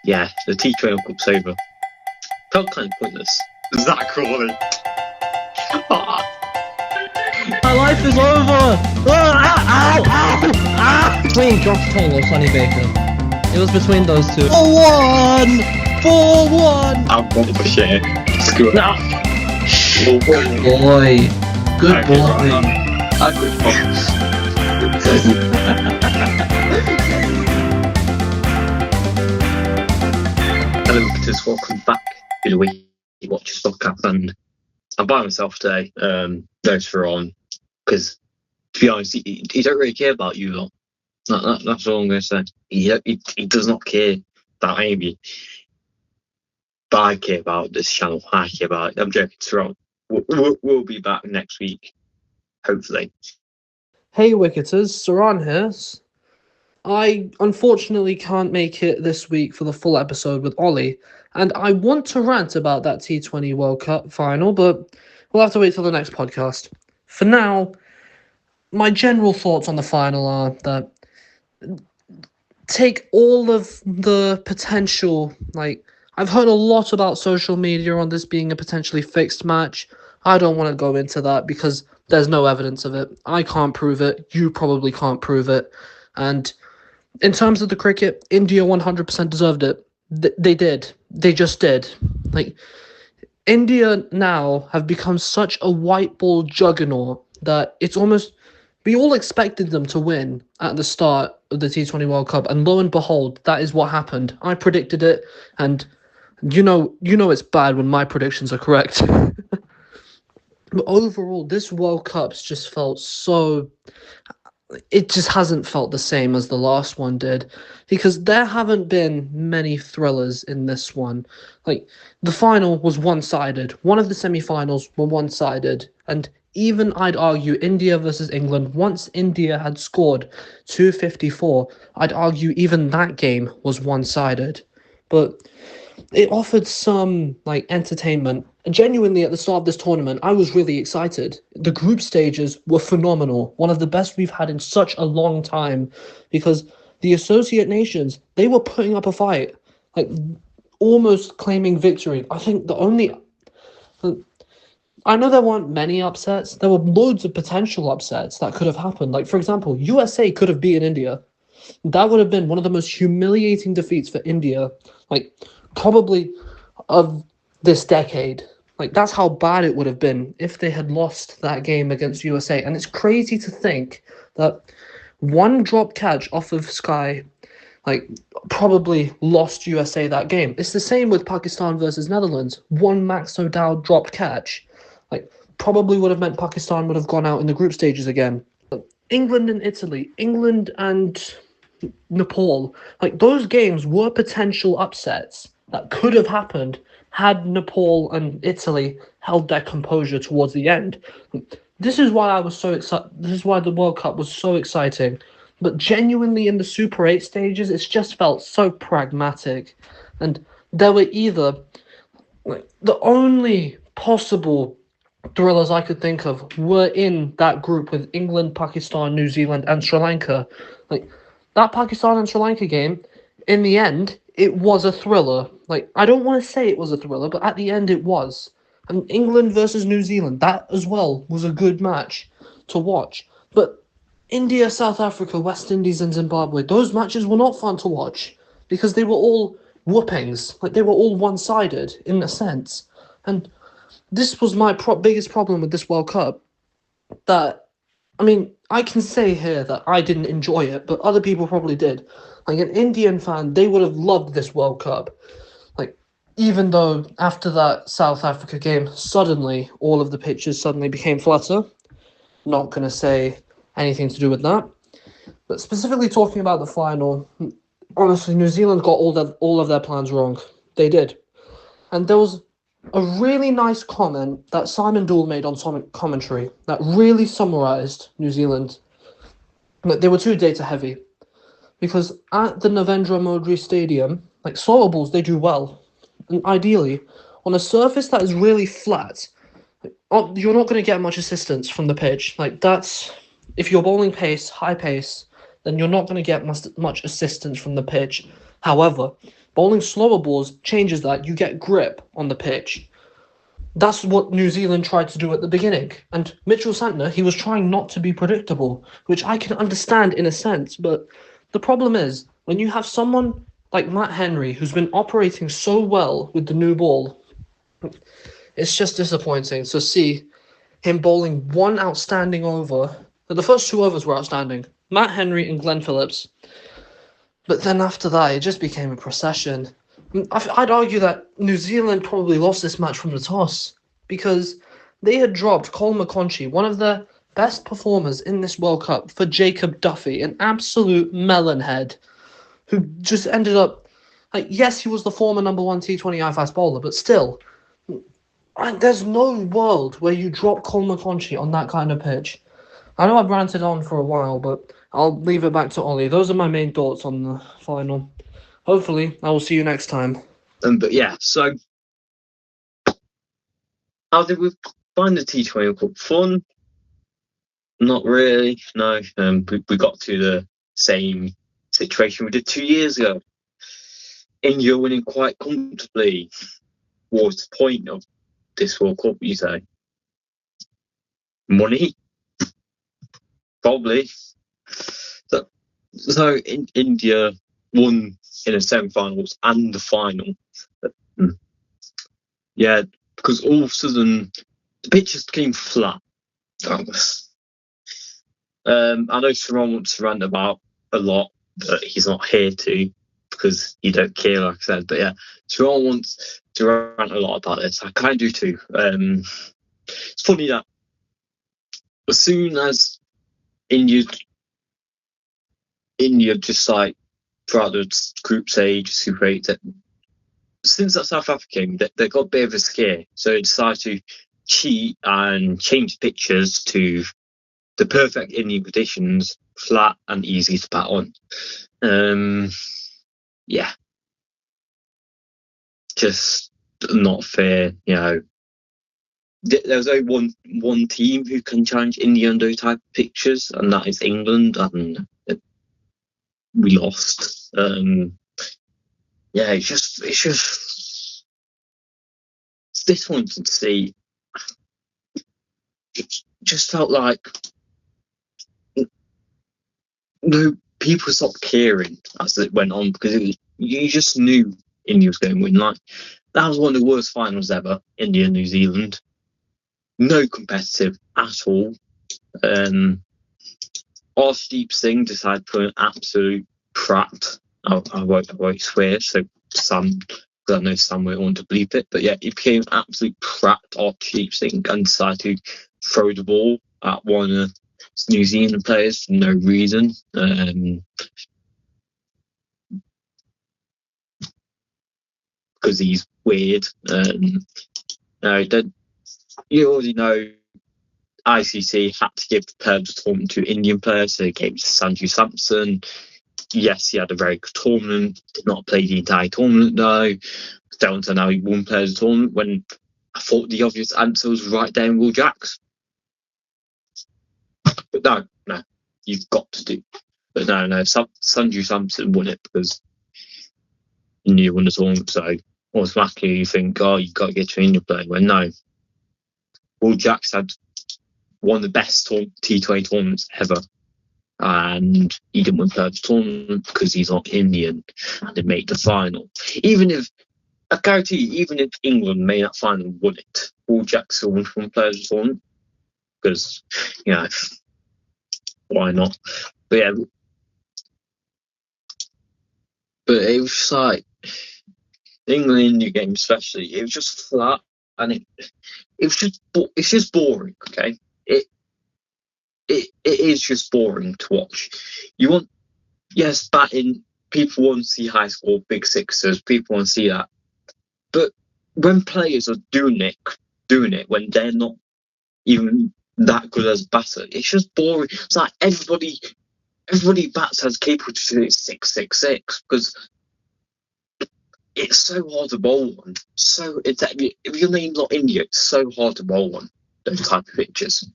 Yeah, the T20 Cup's over. Felt kind of pointless. Zach Crawley. My life is over! Between Josh Toll or Sonny Baker. It was between those two. 4-1! 4-1! I'm one for shit. Screw it. No. Good boy. Good boy. A good boss. Hello, Wicketers. Welcome back to the Week Watch Podcast, and I'm by myself today. No Saraan, because to be honest, he don't really care about you lot. That's all I'm going to say. He does not care about Amy. But I care about this channel. I care about it. I'm joking, Saraan. We'll be back next week, hopefully. Hey Wicketers, Saraan here. I unfortunately can't make it this week for the full episode with Ollie, and I want to rant about that T20 World Cup final, but we'll have to wait till the next podcast. For now, my general thoughts on the final are that take all of the potential, I've heard a lot about social media on this being a potentially fixed match. I don't want to go into that because there's no evidence of it. I can't prove it. You probably can't prove it. And in terms of the cricket, India 100% deserved it. They did. They just did. India now have become such a white ball juggernaut that it's almost... We all expected them to win at the start of the T20 World Cup, and lo and behold, that is what happened. I predicted it, and you know it's bad when my predictions are correct. But overall, this World Cup's just felt so... It just hasn't felt the same as the last one did, because there haven't been many thrillers in this one. The final was one-sided. One of the semi-finals were one-sided, and even I'd argue India versus England, once India had scored 254, I'd argue even that game was one-sided. But it offered some entertainment. And genuinely, at the start of this tournament, I was really excited. The group stages were phenomenal. One of the best we've had in such a long time, because the associate nations, they were putting up a fight, almost claiming victory. I think I know there weren't many upsets. There were loads of potential upsets that could have happened. For example, USA could have beaten India. That would have been one of the most humiliating defeats for India, probably of this decade. That's how bad it would have been if they had lost that game against USA. And it's crazy to think that one drop catch off of Sky, probably lost USA that game. It's the same with Pakistan versus Netherlands. One Max O'Dowd dropped catch, probably would have meant Pakistan would have gone out in the group stages again. England and Italy, England and Nepal, those games were potential upsets that could have happened had Nepal and Italy held their composure towards the end. This is why I was so excited. This is why the World Cup was so exciting. But genuinely in the Super 8 stages, it's just felt so pragmatic. And there were either... the only possible thrillers I could think of were in that group with England, Pakistan, New Zealand, and Sri Lanka. That Pakistan and Sri Lanka game, in the end, it was a thriller. I don't want to say it was a thriller, but at the end it was. And England versus New Zealand, that as well was a good match to watch. But India, South Africa, West Indies, and Zimbabwe, those matches were not fun to watch because they were all whoopings. They were all one-sided in a sense. And this was my biggest problem with this World Cup. I can say here that I didn't enjoy it, but other people probably did. An Indian fan, they would have loved this World Cup. Even though after that South Africa game, suddenly, all of the pitches suddenly became flatter. Not going to say anything to do with that. But specifically talking about the final, honestly, New Zealand got all of their plans wrong. They did. And there was a really nice comment that Simon Doull made on commentary that really summarised New Zealand. They were too data heavy. Because at the Narendra Modi Stadium, slower balls, they do well. And ideally, on a surface that is really flat, you're not going to get much assistance from the pitch. If you're bowling pace, high pace, then you're not going to get much assistance from the pitch. However, Bowling slower balls changes that. You get grip on the pitch. That's what New Zealand tried to do at the beginning. And Mitchell Santner, he was trying not to be predictable, which I can understand in a sense. But the problem is, when you have someone like Matt Henry, who's been operating so well with the new ball, it's just disappointing to see him bowling one outstanding over. The first 2 overs were outstanding. Matt Henry and Glenn Phillips. But then after that, it just became a procession. I'd argue that New Zealand probably lost this match from the toss because they had dropped Cole McConchie, one of the best performers in this World Cup, for Jacob Duffy, an absolute melonhead who just ended up, like, yes, he was the former number 1 T20I fast bowler, but still, there's no world where you drop Cole McConchie on that kind of pitch. I know I've ranted on for a while, but I'll leave it back to Ollie. Those are my main thoughts on the final. Hopefully, I will see you next time. But yeah, so how did we find the T20 Cup? Fun? Not really, no. We got to the same situation we did 2 years ago. India winning quite comfortably. What's the point of this World Cup, you say? Money? Probably. So India won in the semi-finals and the final. Yeah, because all of a sudden the pitches became flat. I know Saraan wants to rant about a lot, but he's not here to because he don't care, like I said. But yeah, Saraan wants to rant a lot about this. I kind of do too. It's funny that as soon as India just like throughout the group stage, Super 8, since that South Africa game, they got a bit of a scare. So they decided to cheat and change pictures to the perfect Indian conditions, flat and easy to bat on. Yeah. Just not fair, you know. There's only one team who can challenge India on those type of pictures, and that is England, and we lost. Yeah, it's disappointing to see. It just felt like no people stopped caring as it went on because you just knew India was going to win. Like that was one of the worst finals ever, India and New Zealand. No competitive at all. Arshdeep Singh decided to put an absolute prat. I won't swear, so Sam, because I know Sam won't want to bleep it, but yeah, it became an absolute prat, Arshdeep Singh, and decided to throw the ball at one of New Zealand players for no reason. Because he's weird. You already know ICC had to give the player of the tournament to Indian players, so they gave it to Sanju Samson. Yes, he had a very good tournament, did not play the entire tournament though. Don't understand how he won player of the tournament when I thought the obvious answer was right there in Will Jacks. But no, you've got to do. But no, Sanju Samson won it because India won the tournament, so automatically you think, oh, you've got to get your Indian player. Well, no. Will Jacks had one of the best T20 tournaments ever, and he didn't win player of the tournament because he's not Indian, and they made the final. I guarantee you, even if England made that final and won it, Will Jacks still won from player of the tournament because, you know, why not? But yeah, but it was just like England-India game, especially. It was just flat, and it's just boring. Okay, it is just boring to watch. You want, yes, batting. People want to see high score, big sixes. People want to see that, but when players are doing it when they're not even that good as a batter, it's just boring. It's like everybody bats as capable to do 6-6-6 because it's so hard to bowl on. So if your name's not India, it's so hard to bowl on those type of pitches.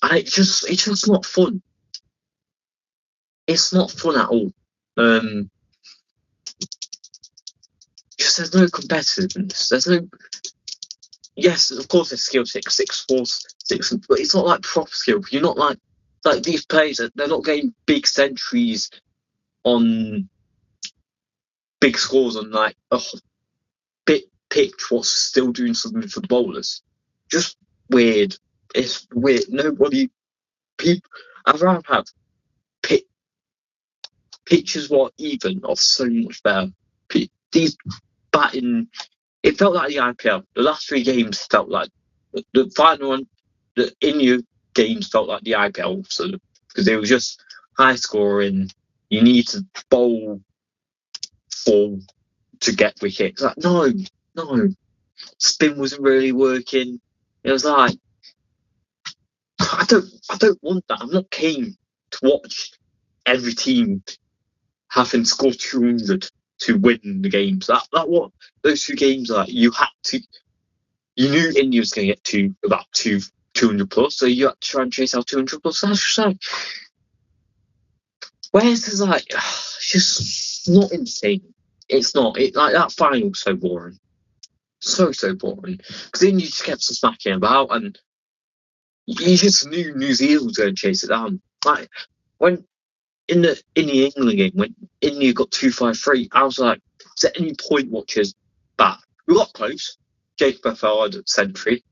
And it's just not fun. It's not fun at all. there's no competitiveness. There's no. Yes, of course, there's skill 6-4, 6, but it's not like proper skill. You're not like these players. They're not getting big centuries on big scores on like a bit pitch. What's still doing something for the bowlers? Just weird. It's weird. People. I'd rather have pitches what even are so much better. These batting. It felt like the IPL. The last 3 games felt like the final one. The India games felt like the IPL, so because it was just high scoring. You need to bowl full to get wickets. Like no, spin wasn't really working. It was like I don't want that. I'm not keen to watch every team having scored 200 to win the games. That what those 2 games like you knew India was going to get to about 200 plus, so you had to try and chase out 200 plus. That's just like, where's this like, it's just not insane. It's not. Like that final was so boring, so boring. Because then you just kept smacking about, and you just knew New Zealand was going to chase it down. Like when. In the England game, when India got 253, I was like, is there any point watching that? We got close. Jacob Bethel had a century.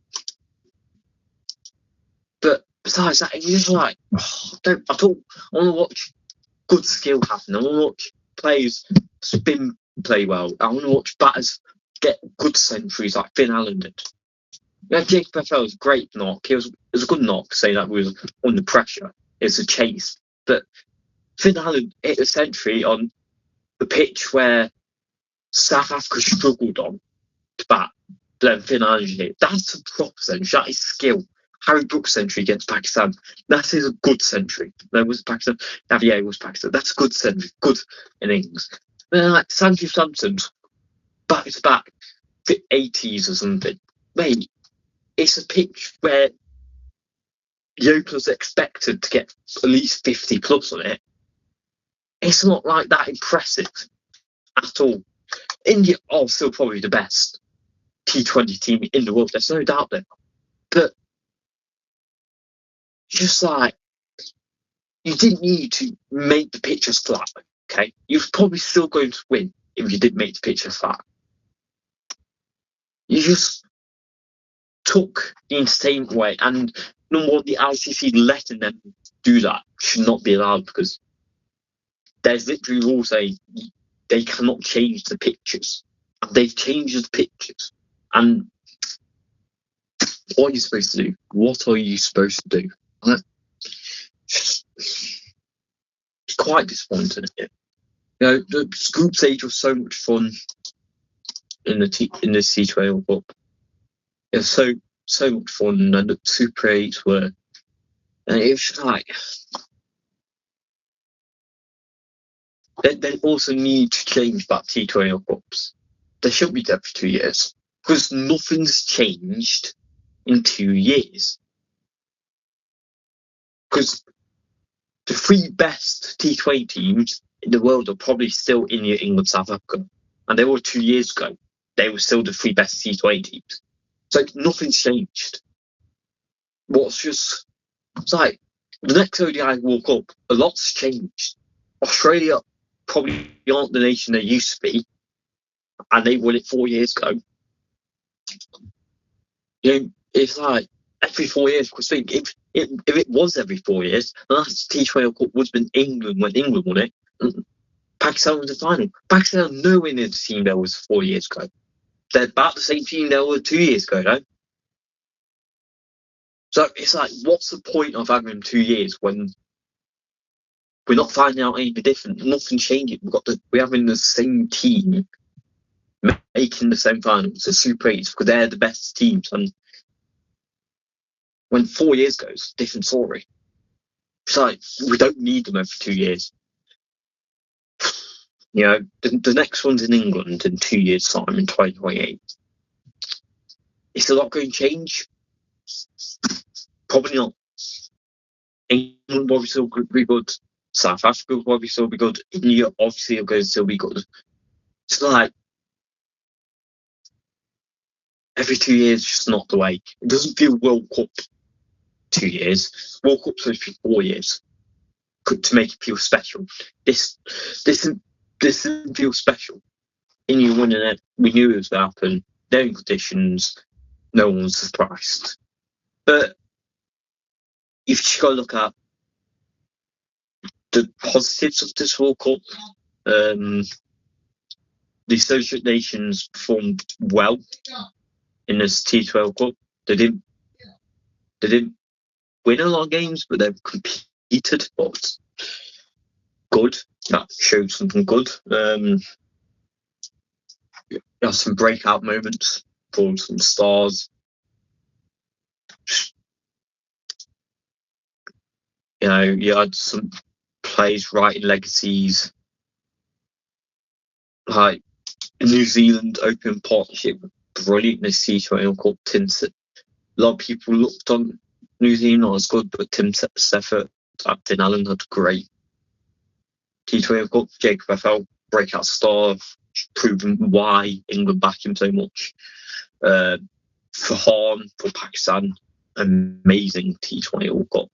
But besides that, you're just like, I want to watch good skill happen. I want to watch players spin play well. I want to watch batters get good centuries like Finn Allen did. Yeah, Jacob Bethel was a great knock. It was a good knock, saying that we was under pressure. It's a chase. But Finn Allen hit a century on the pitch where South Africa struggled on to bat. Then Finn Allen hit. That's a proper century. That is skill. Harry Brooks' century against Pakistan. That is a good century. There was Pakistan. Yeah, it was Pakistan. That's a good century. Good innings. Then like Sanju Samson's back to back 80s or something. Mate, it's a pitch where Yokel's expected to get at least 50 plus on it. It's not like that impressive at all. India are still probably the best T20 team in the world. There's no doubt there. But just like, you didn't need to make the pitches flat, okay? You're probably still going to win if you did make the pitches flat. You just took the entertainment away. And number one, the ICC letting them do that should not be allowed, because there's literally rules saying they cannot change the pictures. And they've changed the pictures. And what are you supposed to do? What are you supposed to do? It's quite disappointing. You know, the group stage was so much fun in the T20 Cup. It was so much fun, and the Super 8s were, and it was just like, they also need to change back T20 Cups. They should be there for 2 years, because nothing's changed in 2 years. Because the 3 best T20 teams in the world are probably still India, England, South Africa, and they were 2 years ago. They were still the 3 best T20 teams. So nothing's changed. It's like the next ODI World Cup, a lot's changed. Australia probably aren't the nation they used to be, and they won it 4 years ago. You know, it's like every 4 years. Because think if it was every 4 years, the last T20 Cup would have been England when England won it. Pakistan was the final. Pakistan are nowhere near the team that was 4 years ago. They're about the same team they were 2 years ago, though. So it's like, what's the point of having them 2 years when we're not finding out anything different? Nothing's changing. We're having the same team making the same finals, the Super 8s, because they're the best teams. And when 4 years ago, it's a different story. It's like, we don't need them every 2 years. You know, the next one's in England in 2 years' time, in 2028. Is a lot going to change? Probably not. England will still be good. South Africa will probably still be good. India obviously are going to still be good. It's like, every 2 years is just not the way. It doesn't feel World Cup 2 years. World Cup's supposed to be 4 years to make it feel special. This didn't feel special. And you winning it, we knew it was going to happen. Knowing conditions, no one was surprised. But you've just got to look at the positives of this World Cup. The Associate Nations performed well in this T20 Cup. They didn't win a lot of games, but they've competed. But good. That showed something good. You have some breakout moments for some stars. You know, you had some players writing legacies. Like New Zealand Open Partnership, brilliant in this T20 Cup. A lot of people looked on New Zealand not as good, but Tim Seffert at Finn Allen had great T20 Cup. Jacob Effel, breakout star, proving why England back him so much. Farhan for Pakistan, amazing T20 World Cup.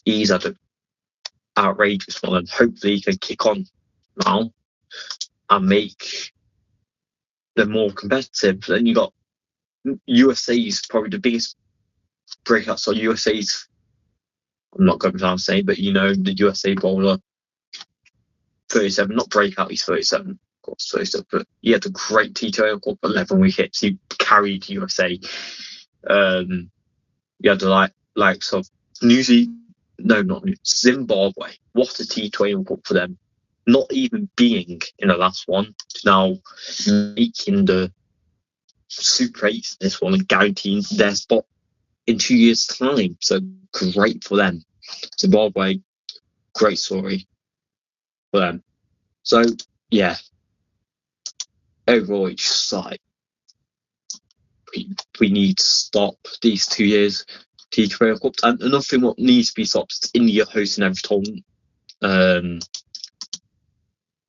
He's had an outrageous one, and hopefully he can kick on now and make them more competitive. Then you got USA's probably the biggest breakout. So USA's, I'm not going to say, but you know, the USA bowler, 37, not breakout, he's 37, of course, 37, but he had a great T20 Cup, 11 wickets. He carried USA. You had the likes of Zimbabwe. What a T20 Cup for them. Not even being in the last one, now making the Super 8 this one and guaranteeing their spot in 2 years' time. So great for them. Zimbabwe, great story for them. So yeah, overall it's just like we need to stop these 2 years T20 Cup. And another thing what needs to be stopped is India hosting every tournament.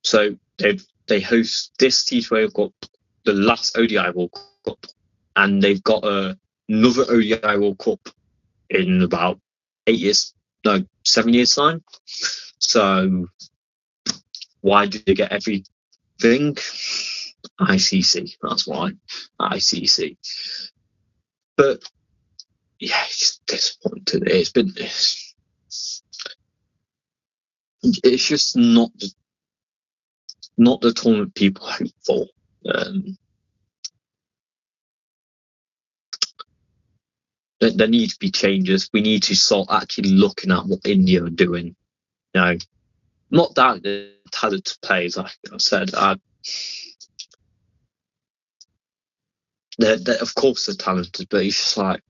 So they host this T20 Cup, the last ODI World Cup, and they've got another ODI World Cup in about 7 years time. So why do they get everything? ICC, that's why. ICC. But yeah, it's disappointing. It's just not the tournament people hope for. There need to be changes. We need to start actually looking at what India are doing. You know, not that the talented players, like I said. They're of course they're talented, but it's just like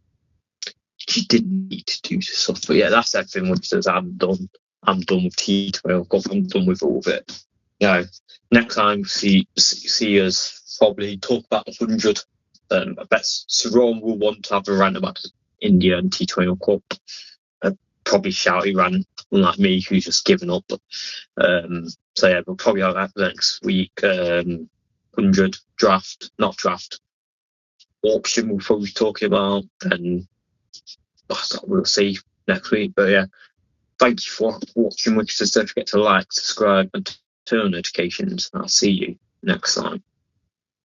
you didn't need to do this stuff. But yeah, that's everything. Which says I'm done. I'm done with T20. I'm done with all of it. You know, next time see us probably talk about the 100. I bet Saraan will want to have a rant about India and T20 Cup. Probably shouty rant, unlike me, who's just given up. So yeah, we'll probably have that next week. 100 auction we'll probably be talking about, and we'll see next week. But yeah, thank you for watching. Wicketers, don't forget to like, subscribe, and turn on notifications. I'll see you next time.